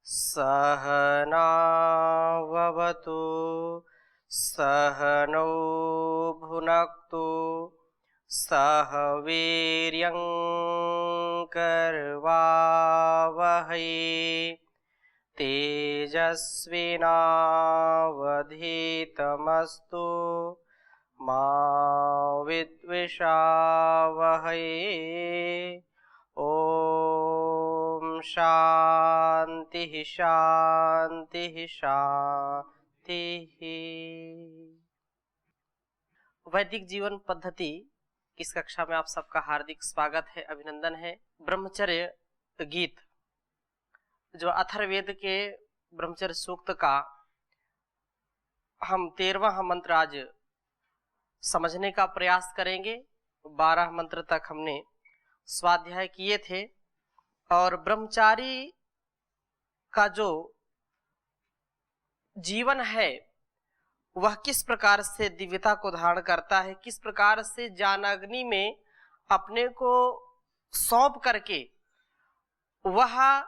सहनाववतु सहनौ भुनक्तु सह वीर्यं करवावहै तेजस्विनावधीतमस्तु मा विद्विषावहै। ओम शांति शांति शांति। वैदिक जीवन पद्धति इस कक्षा में आप सबका हार्दिक स्वागत है, अभिनंदन है। ब्रह्मचर्य गीत जो अथर्ववेद के ब्रह्मचर्य सूक्त का हम 13वां मंत्र आज समझने का प्रयास करेंगे। 12 मंत्र तक हमने स्वाध्याय किए थे और ब्रह्मचारी का जो जीवन है वह किस प्रकार से दिव्यता को धारण करता है, किस प्रकार से ज्ञानाग्नि में अपने को सौंप करके वह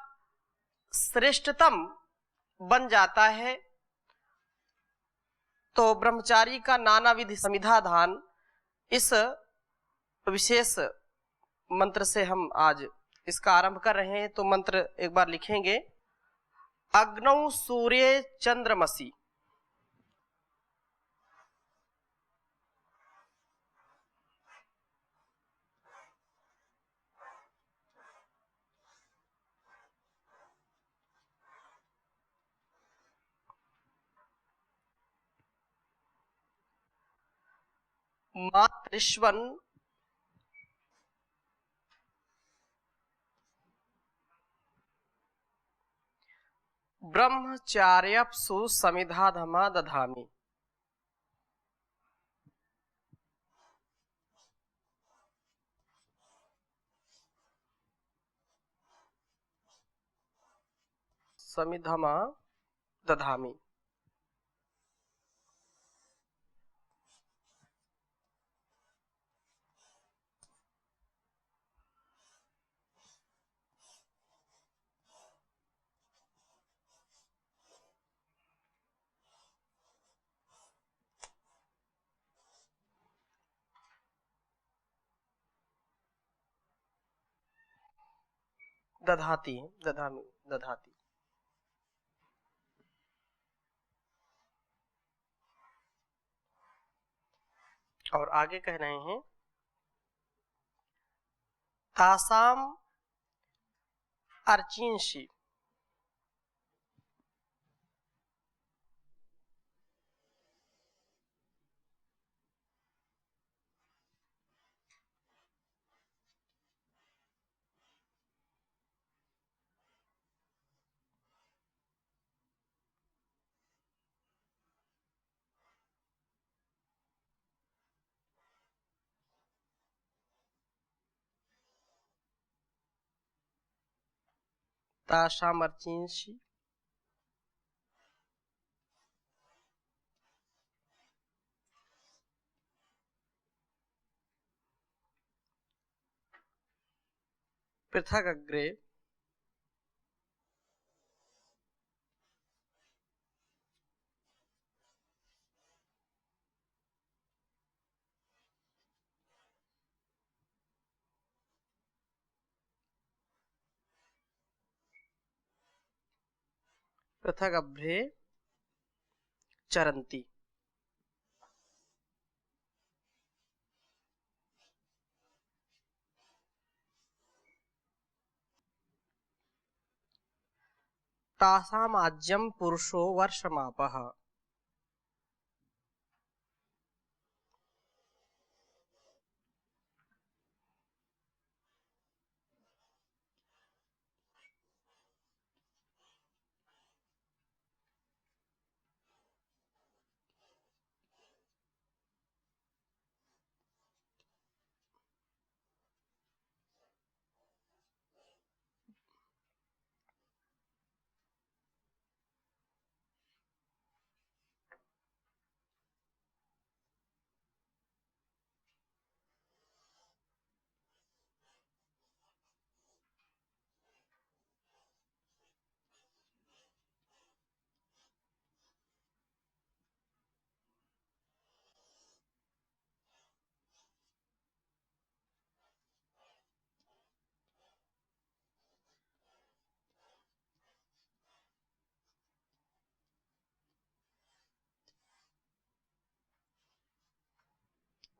श्रेष्ठतम बन जाता है। तो ब्रह्मचारी का नानाविध समिधाधान इस विशेष मंत्र से हम आज इसका आरंभ कर रहे हैं। तो मंत्र एक बार लिखेंगे। अग्नौ सूर्ये चंद्रमसि मातृष्वन् ब्रह्मचार्यप्सु समिधाधमा दधामि। समिधमा दधामि। दधाति दधामि दधाति। और आगे कह रहे हैं तासाम अर्चिंषि तासाम अर्चिंषि पृथक अग्रे पृथक अभ्रे चरन्ति। तासाम आज्यम पुरुषो वर्षमापः।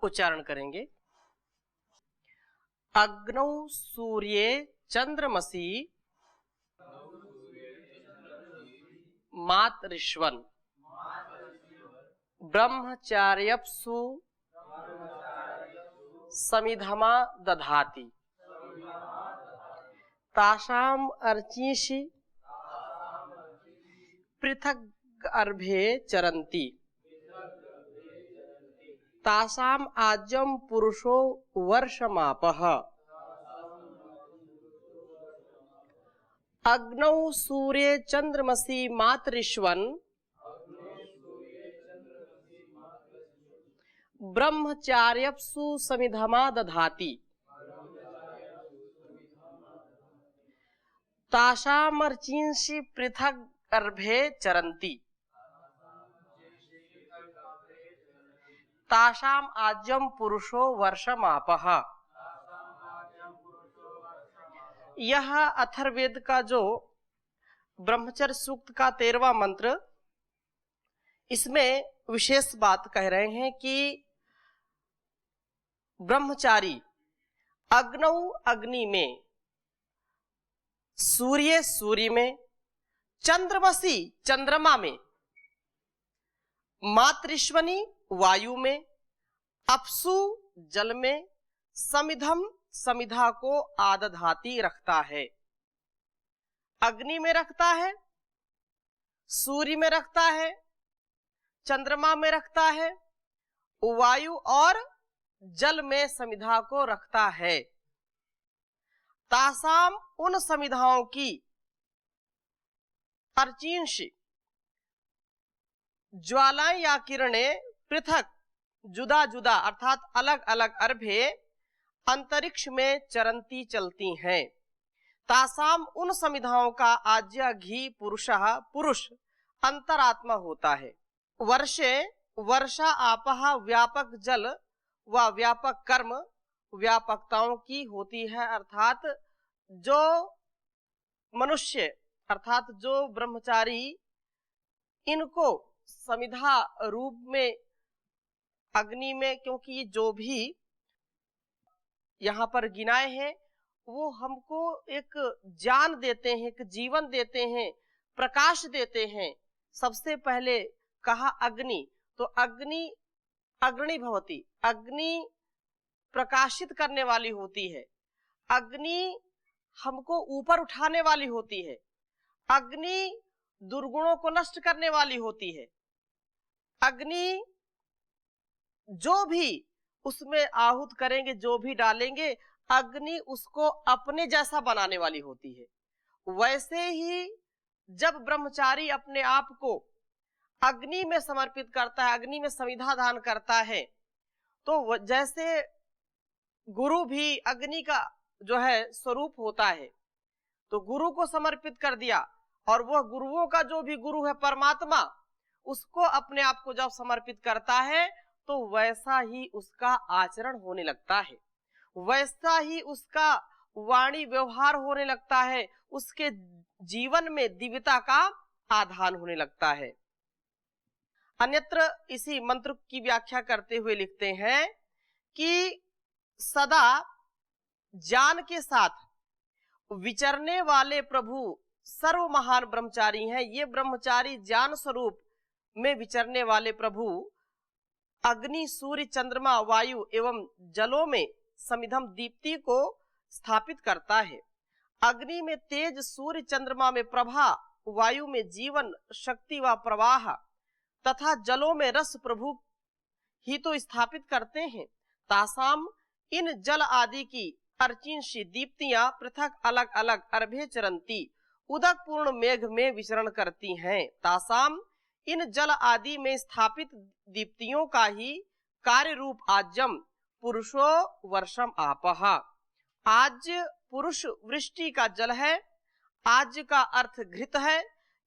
उच्चारण करेंगे। अग्नौ सूर्ये चंद्रमसि मातरिश्वन ब्रह्मचार्यप्सु समिधमा दधाति तासाम अर्चिषि पृथक अर्भे चरन्ति तासाम आज्यम पुरुषो वर्षमापः अग्नौ सूर्ये चंद्रमसि मातरिश्वन ब्रह्मचार्यप्सु समिधमा दधाति तासामर्चिंषि पृथक अर्भे चरन्ति तासाम आज्यम पुरुषो वर्षमापः। यह अथर्ववेद का जो ब्रह्मचर्य सूक्त का 13वां मंत्र, इसमें विशेष बात कह रहे हैं कि ब्रह्मचारी अग्नौ अग्नि में, सूर्य सूर्य में, चंद्रमसि चंद्रमा में, मातृश्वनी वायु में, अपसु जल में, समिधम समिधा को आदधाति रखता है। अग्नि में रखता है, सूर्य में रखता है, चंद्रमा में रखता है, वायु और जल में समिधा को रखता है। तासाम उन समिधाओं की अर्चिंश ज्वालाएं या किरणें पृथक जुदा जुदा अर्थात अलग अलग अर्भे अंतरिक्ष में चरंती चलती हैं। तासाम उन समिधाओं का आज्य घी पुरुषः पुरुष अंतरात्मा होता है। वर्षे वर्षा आपह व्यापक जल व व्यापक कर्म व्यापकताओं की होती है, अर्थात जो मनुष्य अर्थात जो ब्रह्मचारी इनको समिधा रूप में अग्नि में, क्योंकि जो भी यहाँ पर गिनाए हैं वो हमको एक ज्ञान देते हैं, एक जीवन देते हैं, प्रकाश देते हैं। सबसे पहले कहा अग्नि, तो अग्नि अग्नि भवति, अग्नि प्रकाशित करने वाली होती है, अग्नि हमको ऊपर उठाने वाली होती है, अग्नि दुर्गुणों को नष्ट करने वाली होती है, अग्नि जो भी उसमें आहूत करेंगे, जो भी डालेंगे, अग्नि उसको अपने जैसा बनाने वाली होती है। वैसे ही जब ब्रह्मचारी अपने आप को अग्नि में समर्पित करता है, अग्नि में समिधा दान करता है, तो जैसे गुरु भी अग्नि का जो है स्वरूप होता है, तो गुरु को समर्पित कर दिया और वह गुरुओं का जो भी गुरु है परमात्मा, उसको अपने आप को जब समर्पित करता है तो वैसा ही उसका आचरण होने लगता है, वैसा ही उसका वाणी व्यवहार होने लगता है, उसके जीवन में दिव्यता का आधान होने लगता है। अन्यत्र इसी मंत्र की व्याख्या करते हुए लिखते हैं कि सदा ज्ञान के साथ विचरने वाले प्रभु सर्व महान ब्रह्मचारी हैं। ये ब्रह्मचारी ज्ञान स्वरूप में विचरने वाले प्रभु अग्नि सूर्य चंद्रमा वायु एवं जलों में समिधम दीप्ति को स्थापित करता है। अग्नि में तेज, सूर्य चंद्रमा में प्रभा, वायु में जीवन शक्ति व प्रवाह तथा जलों में रस प्रभु ही तो स्थापित करते हैं। तासाम इन जल आदि की अर्चिंशी दीप्तियां पृथक अलग अलग अर्भे चरंती उदक पूर्ण मेघ में विचरण करती हैं। तासाम इन जल आदि में स्थापित दीप्तियों का ही कार्य रूप आज्यम पुरुषो वर्षम आपह। आज पुरुष वृष्टि का जल है, आज का अर्थ घृत है।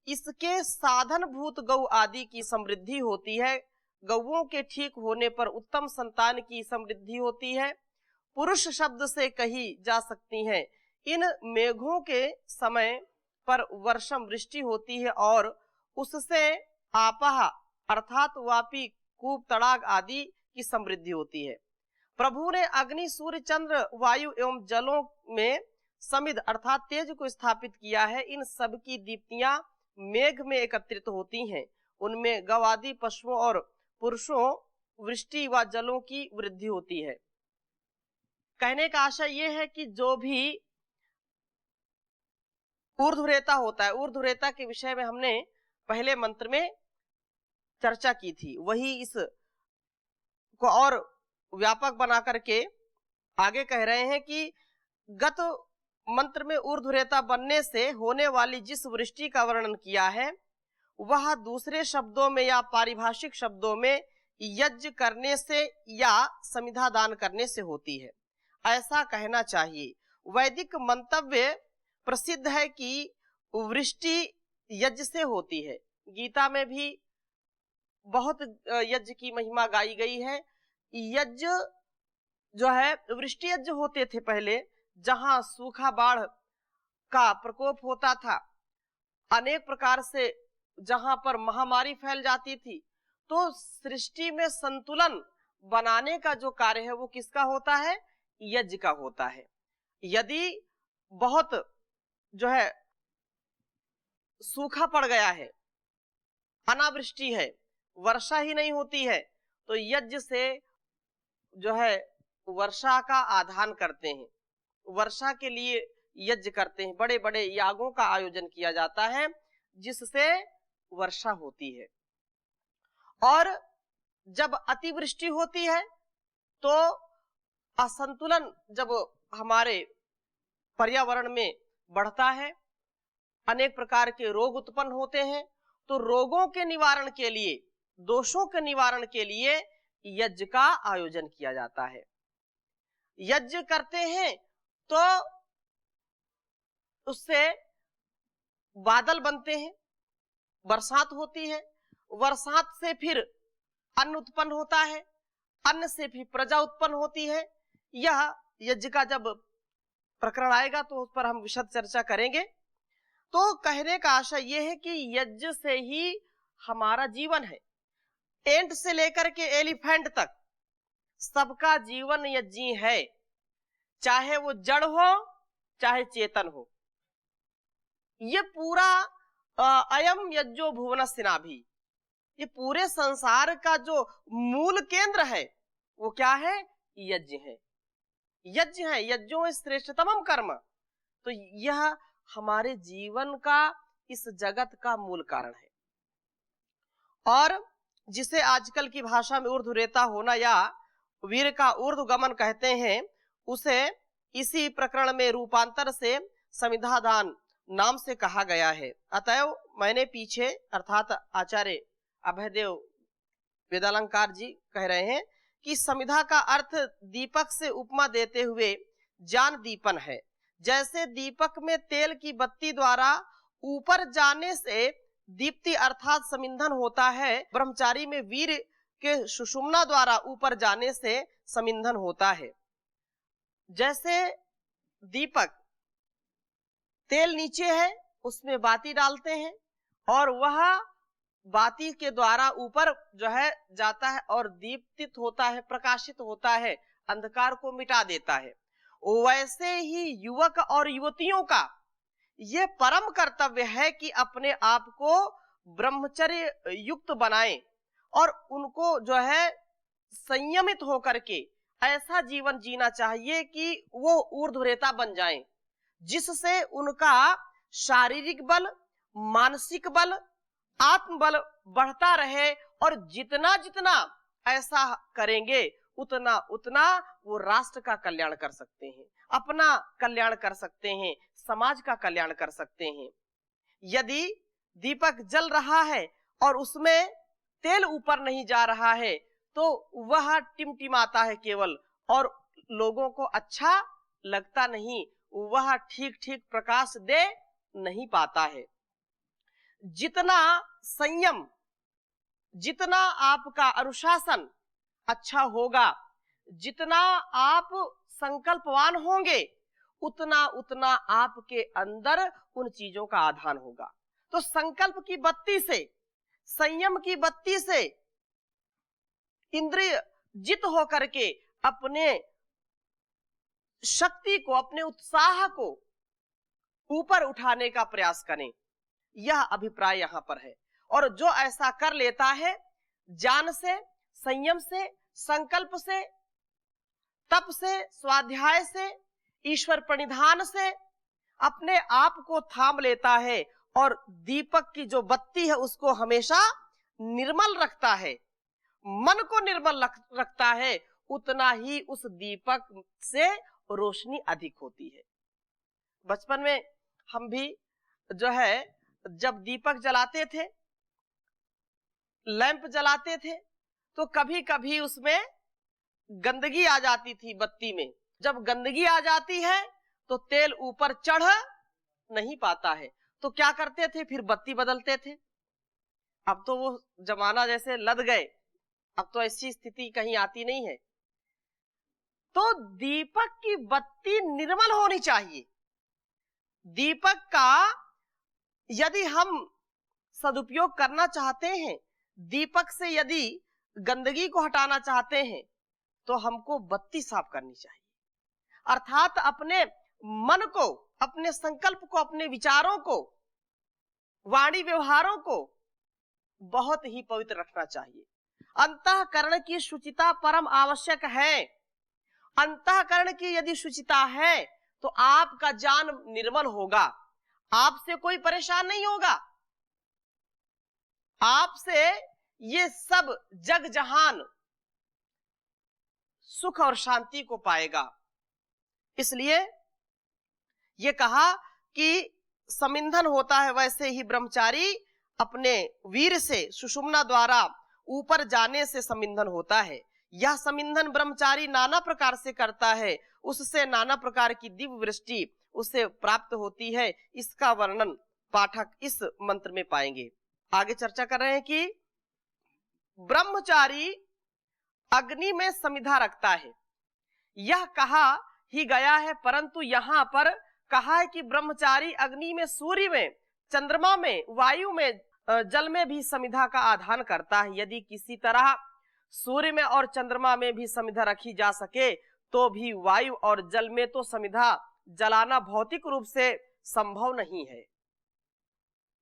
इसके साधन भूत गौ आदि की समृद्धि होती है। गौओं के ठीक होने पर उत्तम संतान की समृद्धि होती है। पुरुष शब्द से कही जा सकती है। इन मेघों के समय पर वर्षम वृष्टि होती है और उससे आपह अर्थात वापी, कूप, तड़ाग आदि की समृद्धि होती है। प्रभु ने अग्नि, सूर्य, चंद्र, वायु एवं जलों में समिध अर्थात तेज को स्थापित किया है। इन सब की दीप्तियां मेघ में एकत्रित होती हैं। उनमें गवादि पशुओं और पुरुषों, वृष्टि व जलों की वृद्धि होती है। कहने का आशय यह है कि जो भी ऊर्ध्वरेता होता है, ऊर्ध्वरेता के विषय में हमने पहले मंत्र में चर्चा की थी, वही इस को और व्यापक बना करके आगे कह रहे हैं कि गत मंत्र में ऊर्ध्वरेता बनने से होने वाली जिस वृष्टि का वर्णन किया है वह दूसरे शब्दों में या पारिभाषिक शब्दों में यज्ञ करने से या समिधा दान करने से होती है, ऐसा कहना चाहिए। वैदिक मंतव्य प्रसिद्ध है कि वृष्टि यज्ञ से होती है। गीता में भी बहुत यज्ञ की महिमा गाई गई है। यज्ञ जो है, वृष्टि यज्ञ होते थे पहले, जहां सूखा बाढ़ का प्रकोप होता था, अनेक प्रकार से जहां पर महामारी फैल जाती थी, तो सृष्टि में संतुलन बनाने का जो कार्य है वो किसका होता है? यज्ञ का होता है। यदि बहुत जो है सूखा पड़ गया है, अनावृष्टि है, वर्षा ही नहीं होती है, तो यज्ञ से जो है वर्षा का आधान करते हैं, वर्षा के लिए यज्ञ करते हैं। बड़े बड़े यागों का आयोजन किया जाता है जिससे वर्षा होती है। और जब अतिवृष्टि होती है तो असंतुलन जब हमारे पर्यावरण में बढ़ता है, अनेक प्रकार के रोग उत्पन्न होते हैं, तो रोगों के निवारण के लिए, दोषों के निवारण के लिए यज्ञ का आयोजन किया जाता है। यज्ञ करते हैं तो उससे बादल बनते हैं, बरसात होती है, बरसात से फिर अन्न उत्पन्न होता है, अन्न से फिर प्रजा उत्पन्न होती है। यह यज्ञ का जब प्रकरण आएगा तो उस पर हम विशद चर्चा करेंगे। तो कहने का आशय यह है कि यज्ञ से ही हमारा जीवन है। एंट से लेकर के एलिफेंट तक सबका जीवन यज्ञ है, चाहे वो जड़ हो चाहे चेतन हो। ये पूरा अयम यज्ञो भुवनस्य नाभि, ये पूरे संसार का जो मूल केंद्र है वो क्या है? यज्ञ है। यज्ञ है, यज्ञो श्रेष्ठतमम कर्म। तो यह हमारे जीवन का, इस जगत का मूल कारण है। और जिसे आजकल की भाषा में ऊर्ध्वरेता होना या वीर का ऊर्ध्वगमन कहते हैं, उसे इसी प्रकरण में रूपांतर से समिधा दान नाम से कहा गया है। अतएव मैंने पीछे अर्थात आचार्य अभयदेव वेदालंकार जी कह रहे हैं कि समिधा का अर्थ दीपक से उपमा देते हुए ज्ञान दीपन है। जैसे दीपक में तेल की बत्ती द्वारा ऊपर जाने से दीप्ति अर्थात समिंधन होता है, ब्रह्मचारी में वीर के सुषुम्ना द्वारा ऊपर जाने से समिंधन होता है। जैसे दीपक तेल नीचे है, उसमें बाती डालते हैं और वह बाती के द्वारा ऊपर जो है जाता है और दीप्तित होता है, प्रकाशित होता है, अंधकार को मिटा देता है। वैसे ही युवक और युवतियों का ये परम कर्तव्य है कि अपने आप को ब्रह्मचर्य युक्त बनाएं और उनको जो है संयमित होकर के ऐसा जीवन जीना चाहिए कि वो ऊर्ध्वरेता बन जाएं, जिससे उनका शारीरिक बल, मानसिक बल, आत्मबल बढ़ता रहे। और जितना जितना ऐसा करेंगे उतना उतना वो राष्ट्र का कल्याण कर सकते हैं, अपना कल्याण कर सकते हैं, समाज का कल्याण कर सकते हैं। यदि दीपक जल रहा है और उसमें तेल ऊपर नहीं जा रहा है तो वह टिमटिमाता है केवल और लोगों को अच्छा लगता नहीं, वह ठीक ठीक प्रकाश दे नहीं पाता है। जितना संयम, जितना आपका अनुशासन अच्छा होगा, जितना आप संकल्पवान होंगे, उतना उतना आपके अंदर उन चीजों का आधान होगा। तो संकल्प की बत्ती से, संयम की बत्ती से इंद्रिय जित होकर के अपने शक्ति को, अपने उत्साह को ऊपर उठाने का प्रयास करें, यह अभिप्राय यहां पर है। और जो ऐसा कर लेता है, ज्ञान से, संयम से, संकल्प से, तप से, स्वाध्याय से, ईश्वर प्रणिधान से अपने आप को थाम लेता है और दीपक की जो बत्ती है उसको हमेशा निर्मल रखता है, मन को निर्मल रखता है, उतना ही उस दीपक से रोशनी अधिक होती है। बचपन में हम भी जो है जब दीपक जलाते थे, लैंप जलाते थे, तो कभी कभी उसमें गंदगी आ जाती थी बत्ती में। जब गंदगी आ जाती है तो तेल ऊपर चढ़ नहीं पाता है, तो क्या करते थे, फिर बत्ती बदलते थे। अब तो वो जमाना जैसे लद गए, अब तो ऐसी स्थिति कहीं आती नहीं है। तो दीपक की बत्ती निर्मल होनी चाहिए। दीपक का यदि हम सदुपयोग करना चाहते हैं, दीपक से यदि गंदगी को हटाना चाहते हैं, तो हमको बत्ती साफ करनी चाहिए। अर्थात अपने मन को, अपने संकल्प को, अपने विचारों को, वाणी व्यवहारों को बहुत ही पवित्र रखना चाहिए। अंतःकरण की शुचिता परम आवश्यक है। अंतःकरण की यदि शुचिता है तो आपका ज्ञान निर्मल होगा, आपसे कोई परेशान नहीं होगा, आपसे ये सब जग जहान सुख और शांति को पाएगा। इसलिए ये कहा कि समिंधन होता है, वैसे ही ब्रह्मचारी अपने वीर से सुषुम्ना द्वारा ऊपर जाने से समिंधन होता है। यह समिंधन ब्रह्मचारी नाना प्रकार से करता है, उससे नाना प्रकार की दिव्य वृष्टि उसे प्राप्त होती है। इसका वर्णन पाठक इस मंत्र में पाएंगे। आगे चर्चा कर रहे हैं कि ब्रह्मचारी अग्नि में समिधा रखता है, यह कहा ही गया है, परंतु यहाँ पर कहा है कि ब्रह्मचारी अग्नि में, सूर्य में, चंद्रमा में, वायु में, जल में भी समिधा का आधान करता है। यदि किसी तरह सूर्य में और चंद्रमा में भी समिधा रखी जा सके तो भी वायु और जल में तो समिधा जलाना भौतिक रूप से संभव नहीं है।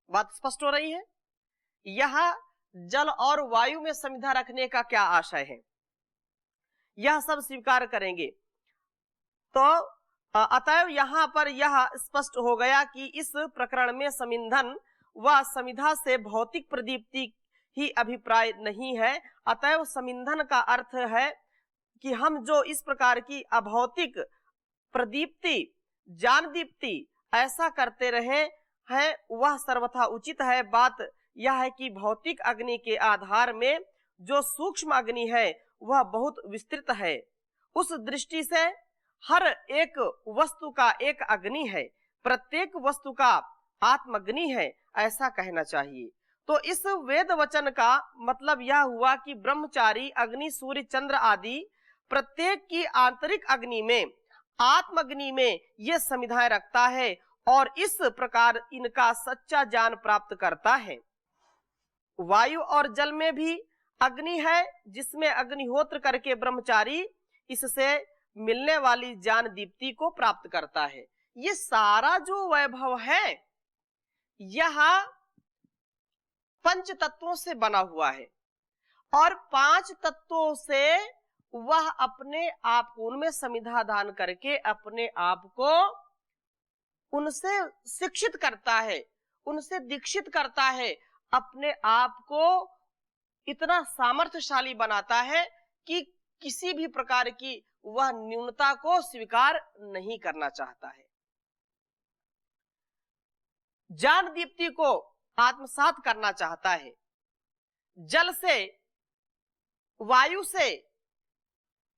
बात स्पष्ट हो रही है? यह जल और वायु में समिधा रखने का क्या आशय है, यह सब स्वीकार करेंगे। तो अतएव यहाँ पर यह स्पष्ट हो गया कि इस प्रकरण में समिंधन व समिधा से भौतिक प्रदीप्ति ही अभिप्राय नहीं है। अतएव समिंधन का अर्थ है कि हम जो इस प्रकार की अभौतिक प्रदीप्ति, ज्ञान दीप्ति ऐसा करते रहे हैं, वह सर्वथा उचित है। बात यह है कि भौतिक अग्नि के आधार में जो सूक्ष्म अग्नि है वह बहुत विस्तृत है। उस दृष्टि से हर एक वस्तु का एक अग्नि है, प्रत्येक वस्तु का आत्मअग्नि है, ऐसा कहना चाहिए। तो इस वेद वचन का मतलब यह हुआ कि ब्रह्मचारी अग्नि, सूर्य, चंद्र आदि प्रत्येक की आंतरिक अग्नि में, आत्मअग्नि में ये समिधाएं रखता है और इस प्रकार इनका सच्चा ज्ञान प्राप्त करता है। वायु और जल में भी अग्नि है, जिसमें अग्निहोत्र करके ब्रह्मचारी इससे मिलने वाली ज्ञान दीप्ति को प्राप्त करता है। ये सारा जो वैभव है यह पंच तत्वों से बना हुआ है और पांच तत्वों से वह अपने आप को उनमें समिधा दान करके अपने आप को उनसे शिक्षित करता है, उनसे दीक्षित करता है, अपने आप को इतना सामर्थ्यशाली बनाता है कि किसी भी प्रकार की वह न्यूनता को स्वीकार नहीं करना चाहता है। ज्ञान दीप्ति को आत्मसात करना चाहता है। जल से, वायु से,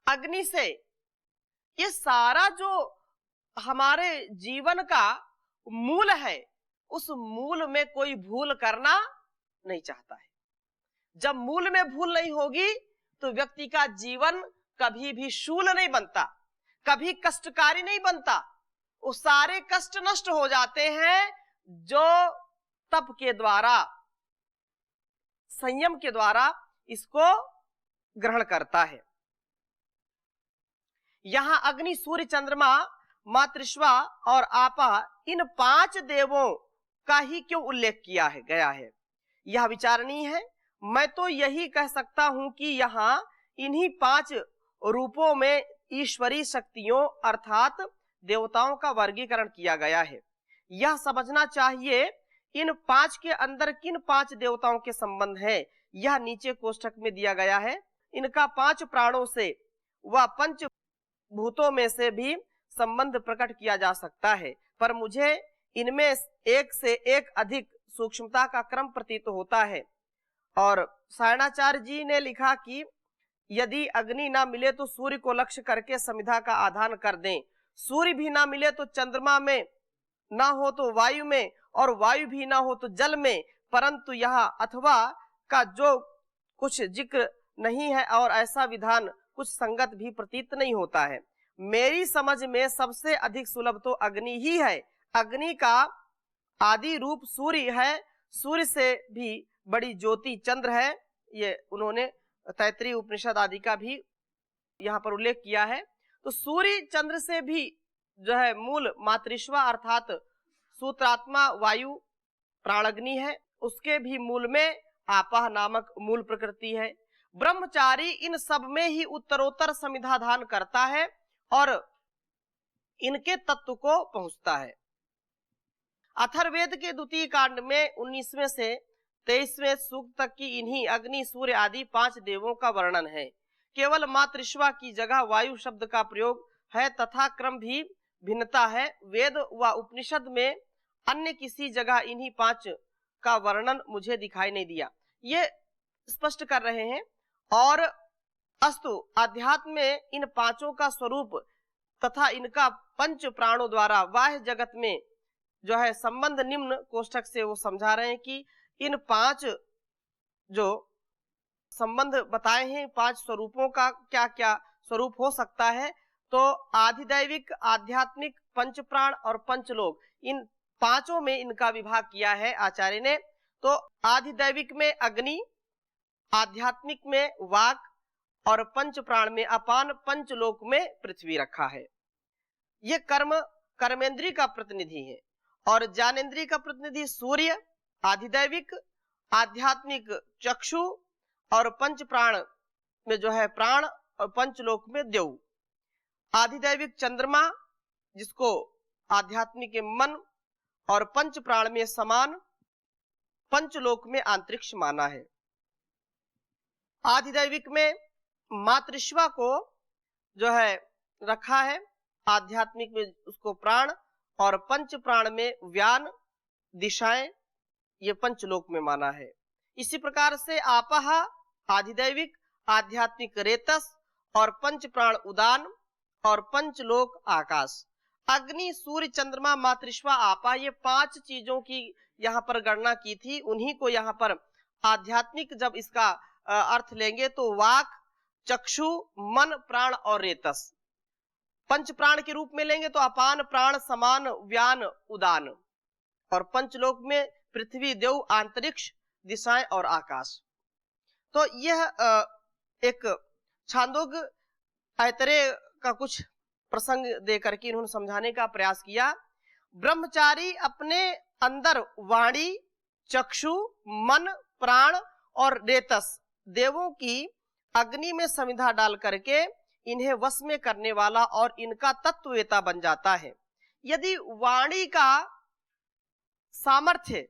अग्नि से, ये सारा जो हमारे जीवन का मूल है, उस मूल में कोई भूल करना नहीं चाहता है। जब मूल में भूल नहीं होगी तो व्यक्ति का जीवन कभी भी शूल नहीं बनता, कभी कष्टकारी नहीं बनता। वो सारे कष्ट नष्ट हो जाते हैं जो तप के द्वारा, संयम के द्वारा इसको ग्रहण करता है। यहाँ अग्नि, सूर्य, चंद्रमा, मातृश्वा और आपा, इन 5 देवों का ही क्यों उल्लेख किया है गया है, यह विचारणीय है। मैं तो यही कह सकता हूं कि यहाँ इन्हीं 5 रूपों में ईश्वरीय शक्तियों अर्थात देवताओं का वर्गीकरण किया गया है। यह समझना चाहिए इन 5 के अंदर किन 5 देवताओं के संबंध है, यह नीचे कोष्ठक में दिया गया है। इनका 5 प्राणों से व 5 भूतों में से भी संबंध प्रकट किया जा सकता है, पर मुझे इनमें एक से एक अधिक सूक्ष्मता का क्रम प्रतीत होता है। और सायणाचार्य जी ने लिखा कि यदि अग्नि ना मिले तो सूर्य को लक्ष्य करके समिधा का आधान कर दें, सूर्य भी ना मिले तो चंद्रमा में, ना हो तो वायु में, और वायु भी ना हो तो जल में, परंतु यहाँ अथवा का जो कुछ जिक्र नहीं है और ऐसा विधान कुछ संगत भी प्रतीत नहीं होता है। मेरी समझ में सबसे अधिक सुलभ तो अग्नि ही है। अग्नि का आदि रूप सूर्य है, सूर्य से भी बड़ी ज्योति चंद्र है। ये उन्होंने तैत्तिरीय उपनिषद आदि का भी यहाँ पर उल्लेख किया है। तो सूर्य चंद्र से भी जो है मूल मातृश्वा अर्थात सूत्रात्मा वायु प्राणग्नि है, उसके भी मूल में आपह नामक मूल प्रकृति है। ब्रह्मचारी इन सब में ही उत्तरोत्तर समिधाधान करता है और इनके तत्व को पहुंचता है। अथर्ववेद के द्वितीय कांड में 19वें से 23वें सूक्त तक की इन्हीं अग्नि, सूर्य आदि 5 देवों का वर्णन है। केवल मातृश्वा की जगह वायु शब्द का प्रयोग है तथा क्रम भी भिन्नता है। वेद व उपनिषद में अन्य किसी जगह इन्हीं 5 का वर्णन मुझे दिखाई नहीं दिया। ये स्पष्ट कर रहे हैं। और अस्तु अध्यात्म में इन 5 का स्वरूप तथा इनका 5 प्राणों द्वारा बाह्य जगत में जो है संबंध निम्न कोष्ठक से वो समझा रहे हैं कि इन 5 जो संबंध बताए हैं 5 स्वरूपों का क्या क्या स्वरूप हो सकता है। तो आधिदैविक, आध्यात्मिक, 5 प्राण और 5 लोक, इन 5 में इनका विभाग किया है आचार्य ने। तो आधिदैविक में अग्नि, आध्यात्मिक में वाक और 5 प्राण में अपान, 5 लोक में पृथ्वी रखा है। ये कर्मेंद्री का प्रतिनिधि है और ज्ञानेन्द्रिय का प्रतिनिधि सूर्य, आधिदैविक, आध्यात्मिक चक्षु और 5 प्राण में जो है प्राण और 5 लोक में देव। आधिदैविक चंद्रमा जिसको आध्यात्मिक मन और 5 प्राण में समान, 5 लोक में अंतरिक्ष माना है। आधिदैविक में मातृश्वा को जो है रखा है, आध्यात्मिक में उसको प्राण और 5 प्राण में व्यान, दिशाएं, ये 5 लोक में माना है। इसी प्रकार से आपह आधिदैविक, आध्यात्मिक रेतस और 5 प्राण उदान और 5 लोक आकाश। अग्नि, सूर्य, चंद्रमा, मातृश्वा, आपा, ये 5 चीजों की यहाँ पर गणना की थी। उन्हीं को यहाँ पर आध्यात्मिक जब इसका अर्थ लेंगे तो वाक, चक्षु, मन, प्राण और रेतस। 5 प्राण के रूप में लेंगे तो अपान, प्राण, समान, व्यान, उदान, और 5 लोक में पृथ्वी, देव, अंतरिक्ष, दिशाएं और आकाश। तो यह एक छांदोग्य तैत्तिरीय का कुछ प्रसंग देकर के इन्होंने समझाने का प्रयास किया। ब्रह्मचारी अपने अंदर वाणी, चक्षु, मन, प्राण और रेतस देवों की अग्नि में समिधा डाल करके इन्हें वश में करने वाला और इनका तत्ववेता बन जाता है। यदि वाणी का सामर्थ्य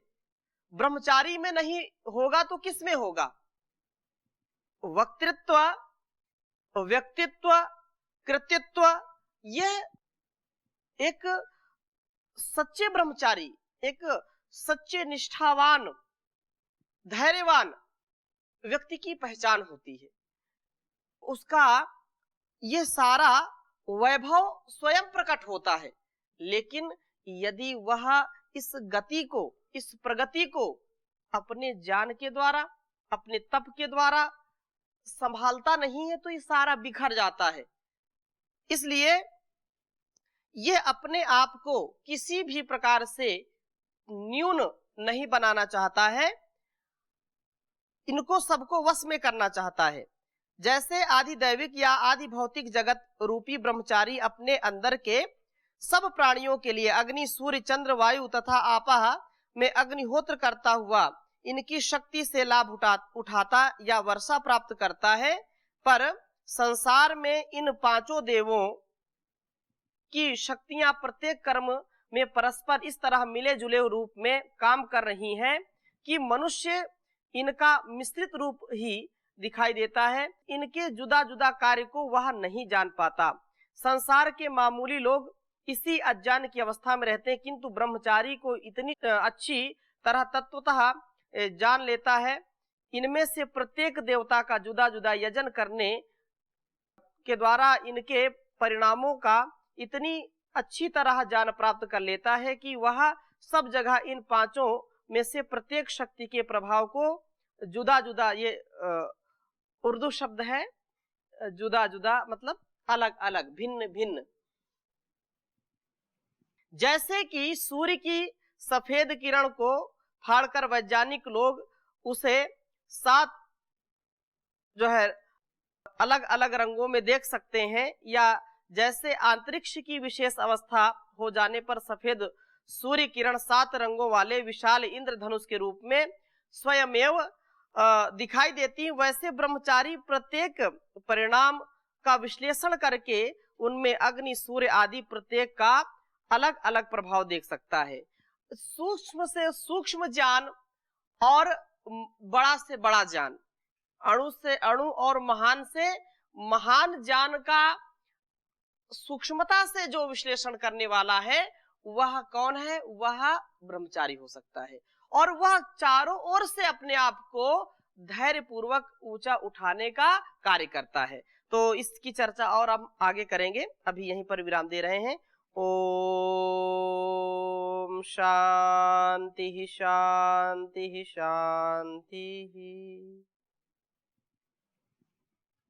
ब्रह्मचारी में नहीं होगा तो किस में होगा? वक्तृत्व, व्यक्तित्व, कृतित्व, यह एक सच्चे ब्रह्मचारी, एक सच्चे निष्ठावान, धैर्यवान व्यक्ति की पहचान होती है। उसका ये सारा वैभव स्वयं प्रकट होता है। लेकिन यदि वह इस गति को, इस प्रगति को अपने ज्ञान के द्वारा, अपने तप के द्वारा संभालता नहीं है तो ये सारा बिखर जाता है। इसलिए यह अपने आप को किसी भी प्रकार से न्यून नहीं बनाना चाहता है, इनको सबको वश में करना चाहता है। जैसे आदि दैविक या आदि भौतिक जगत रूपी ब्रह्मचारी अपने अंदर के सब प्राणियों के लिए अग्नि, सूर्य, चंद्र, वायु तथा आपा में अग्निहोत्र करता हुआ इनकी शक्ति से लाभ उठाता या वर्षा प्राप्त करता है, पर संसार में इन पांचों देवों की शक्तियां प्रत्येक कर्म में परस्पर इस तरह मिले जुले रूप में काम कर रही हैं कि मनुष्य इनका मिश्रित रूप ही दिखाई देता है। इनके जुदा जुदा कार्य को वह नहीं जान पाता। संसार के मामूली लोग इसी अज्ञान की अवस्था में रहते हैं, किंतु ब्रह्मचारी को इतनी अच्छी तरह तत्वतः जान लेता है। इनमें से प्रत्येक देवता का जुदा जुदा यजन करने के द्वारा इनके परिणामों का इतनी अच्छी तरह जान प्राप्त कर लेता है कि वह सब जगह इन पांचों में से प्रत्येक शक्ति के प्रभाव को जुदा जुदा, ये उर्दू शब्द है, जुदा जुदा मतलब अलग अलग, भिन्न भिन्न। जैसे कि सूर्य की सफेद किरण को फाड़कर वैज्ञानिक लोग उसे 7 जो है अलग अलग रंगों में देख सकते हैं, या जैसे अंतरिक्ष की विशेष अवस्था हो जाने पर सफेद सूर्य किरण 7 रंगों वाले विशाल इंद्रधनुष के रूप में स्वयमेव दिखाई देती, वैसे ब्रह्मचारी प्रत्येक परिणाम का विश्लेषण करके उनमें अग्नि, सूर्य आदि प्रत्येक का अलग अलग प्रभाव देख सकता है। सूक्ष्म से सूक्ष्म ज्ञान और बड़ा से बड़ा ज्ञान, अणु से अणु और महान से महान ज्ञान का सूक्ष्मता से जो विश्लेषण करने वाला है वह कौन है? वह ब्रह्मचारी हो सकता है, और वह चारों ओर से अपने आप को धैर्य पूर्वक ऊंचा उठाने का कार्य करता है। तो इसकी चर्चा और हम आगे करेंगे, अभी यहीं पर विराम दे रहे हैं। ओम शांति शांति शांति।